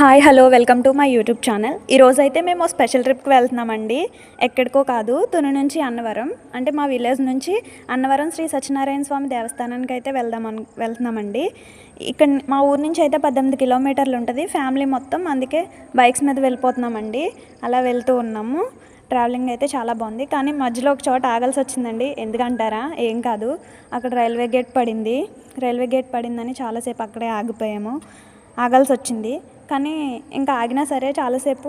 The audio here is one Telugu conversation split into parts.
Hi hello welcome to my YouTube channel. ఈరోజు అయితే మేము స్పెషల్ ట్రిప్కి వెళ్తున్నామండి. ఎక్కడికో కాదు, తుని నుంచి అన్నవరం, అంటే మా విలేజ్ నుంచి అన్నవరం శ్రీ సత్యనారాయణ స్వామి దేవస్థానానికి అయితే వెళ్తున్నామండి. ఇక్కడ మా ఊరు నుంచి అయితే 18 కిలోమీటర్లు ఉంటుంది. ఫ్యామిలీ మొత్తం, అందుకే బైక్స్ మీద వెళ్ళిపోతున్నామండి. అలా వెళ్తూ ఉన్నాము. ట్రావెలింగ్ అయితే చాలా బాగుంది, కానీ మధ్యలో ఒక చోట ఆగాల్సి వచ్చిందండి. ఎందుకంటారా? ఏం కాదు, అక్కడ రైల్వే గేట్ పడిందని చాలాసేపు అక్కడే ఆగాల్సి వచ్చింది. కానీ ఇంకా ఆగినా సరే చాలాసేపు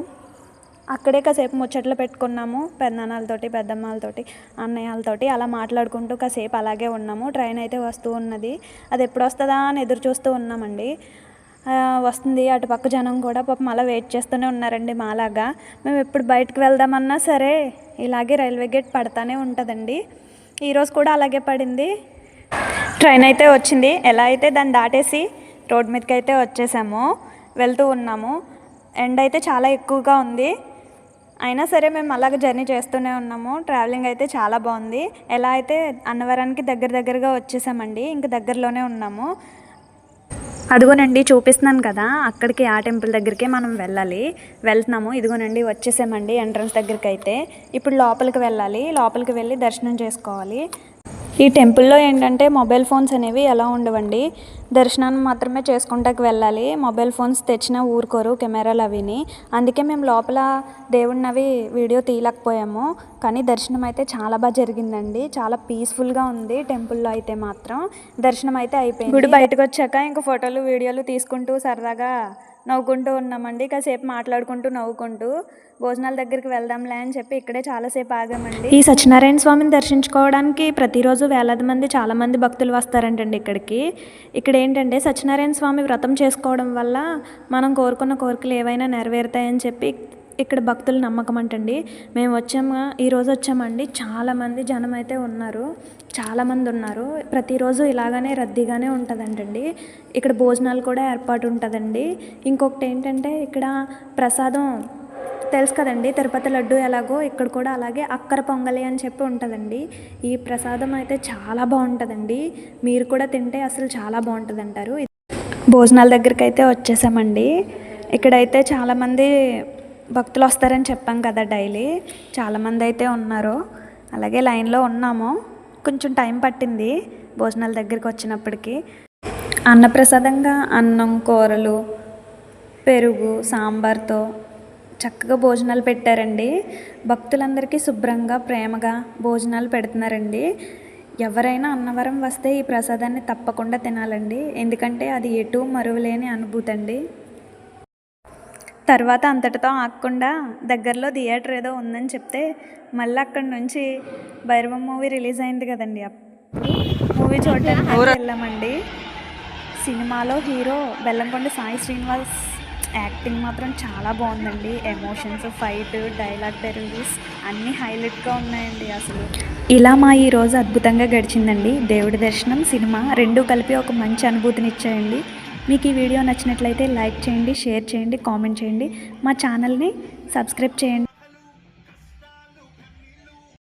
అక్కడే కాసేపు ముచ్చట్లు పెట్టుకున్నాము. పెద్దనాన్నలతోటి, పెద్దమ్మలతోటి, అన్నయ్యలతోటి అలా మాట్లాడుకుంటూ కాసేపు అలాగే ఉన్నాము. ట్రైన్ అయితే వస్తూ ఉన్నది. అది ఎప్పుడు వస్తుందా అని ఎదురు చూస్తూ ఉన్నామండి. వస్తుంది. అటుపక్క జనం కూడా పాపం అలా వెయిట్ చేస్తూనే ఉన్నారండి మాలాగా. మేము ఎప్పుడు బయటకు వెళ్దామన్నా సరే ఇలాగే రైల్వే గేట్ పడతానే ఉంటుందండి. ఈరోజు కూడా అలాగే పడింది. ట్రైన్ అయితే వచ్చింది. ఎలా అయితే దాన్ని దాటేసి రోడ్ మీదకి అయితే వచ్చేసాము. వెళ్తూ ఉన్నాము. ఎండ అయితే చాలా ఎక్కువగా ఉంది. అయినా సరే మేము అలాగే జర్నీ చేస్తూనే ఉన్నాము. ట్రావెలింగ్ అయితే చాలా బాగుంది. ఎలా అయితే అన్నవరానికి దగ్గరగా వచ్చేసామండి. ఇంక దగ్గరలోనే ఉన్నాము. అదిగోనండి చూపిస్తున్నాను కదా, అక్కడికి ఆ టెంపుల్ దగ్గరికి మనం వెళ్తున్నాము. ఇదిగోనండి వచ్చేసామండి ఎంట్రన్స్ దగ్గరికి అయితే. ఇప్పుడు లోపలికి వెళ్ళాలి. లోపలికి వెళ్ళి దర్శనం చేసుకోవాలి. ఈ టెంపుల్లో ఏంటంటే మొబైల్ ఫోన్స్ అనేవి ఎలా ఉండవండి. దర్శనాన్ని మాత్రమే చేసుకుంటాకి వెళ్ళాలి. మొబైల్ ఫోన్స్ తెచ్చినా ఊరుకోరు, కెమెరాలు అవిని. అందుకే మేము లోపల దేవుడినవి వీడియో తీయలేకపోయాము. కానీ దర్శనం అయితే చాలా బాగా జరిగిందండి. చాలా పీస్ఫుల్గా ఉంది టెంపుల్లో అయితే మాత్రం. దర్శనం అయితే అయిపోయింది. గుడి బయటకు వచ్చాక ఇంకా ఫోటోలు వీడియోలు తీసుకుంటూ సరదాగా నవ్వుకుంటూ ఉన్నామండి. కాసేపు మాట్లాడుకుంటూ నవ్వుకుంటూ భోజనాల దగ్గరికి వెళ్దాంలే అని చెప్పి ఇక్కడే చాలాసేపు ఆగామండి. ఈ సత్యనారాయణ స్వామిని దర్శించుకోవడానికి ప్రతిరోజు వేలాది మంది, చాలామంది భక్తులు వస్తారంటండి ఇక్కడికి. ఇక్కడ ఏంటంటే సత్యనారాయణ స్వామి వ్రతం చేసుకోవడం వల్ల మనం కోరుకున్న కోరికలు ఏవైనా నెరవేరుతాయని చెప్పి ఇక్కడ భక్తుల నమ్మకం అంటండి. మేము ఈరోజు వచ్చామండి. చాలామంది జనం అయితే ఉన్నారు. చాలామంది ఉన్నారు. ప్రతిరోజు ఇలాగనే రద్దీగానే ఉంటుందంటండి. ఇక్కడ భోజనాలు కూడా ఏర్పాటు ఉంటుందండి. ఇంకొకటి ఏంటంటే ఇక్కడ ప్రసాదం తెలుసు కదండి, తిరుపతి లడ్డు ఎలాగో ఇక్కడ కూడా అలాగే అక్కర పొంగలి అని చెప్పి ఉంటుందండి. ఈ ప్రసాదం అయితే చాలా బాగుంటుందండి. మీరు కూడా తింటే అసలు చాలా బాగుంటుంది అంటారు. భోజనాల దగ్గరికి అయితే వచ్చేసామండి. ఇక్కడైతే చాలామంది భక్తులు వస్తారని చెప్పాం కదా, డైలీ చాలామంది అయితే ఉన్నారు. అలాగే లైన్లో ఉన్నాము. కొంచెం టైం పట్టింది భోజనాల దగ్గరికి వచ్చినప్పటికీ. అన్నప్రసాదంగా అన్నం, కూరలు, పెరుగు, సాంబార్తో చక్కగా భోజనాలు పెట్టారండి. భక్తులందరికీ శుభ్రంగా, ప్రేమగా భోజనాలు పెడుతున్నారండి. ఎవరైనా అన్నవరం వస్తే ఈ ప్రసాదాన్ని తప్పకుండా తినాలండి. ఎందుకంటే అది ఎటు మరువలేని అనుభూతి అండి. తర్వాత అంతటితో ఆగకుండా దగ్గరలో థియేటర్ ఏదో ఉందని చెప్తే మళ్ళీ అక్కడి నుంచి భైరవం మూవీ రిలీజ్ అయింది కదండి, అప్పుడు మూవీ చూడడానికి వెళ్ళామండి. సినిమాలో హీరో బెల్లంకొండ సాయి శ్రీనివాస్ యాక్టింగ్ మాత్రం చాలా బాగుందండి. ఎమోషన్స్, ఫైట్, డైలాగ్ డెలివరీస్ అన్నీ హైలైట్గా ఉన్నాయండి. అసలు ఇలా మా ఈరోజు అద్భుతంగా గడిచిందండి. దేవుడి దర్శనం, సినిమా రెండూ కలిపి ఒక మంచి అనుభూతిని ఇచ్చాయండి. మీకు ఈ వీడియో నచ్చినట్లయితే లైక్ చేయండి, షేర్ చేయండి, కామెంట్ చేయండి. మా ఛానల్ని సబ్స్క్రైబ్ చేయండి.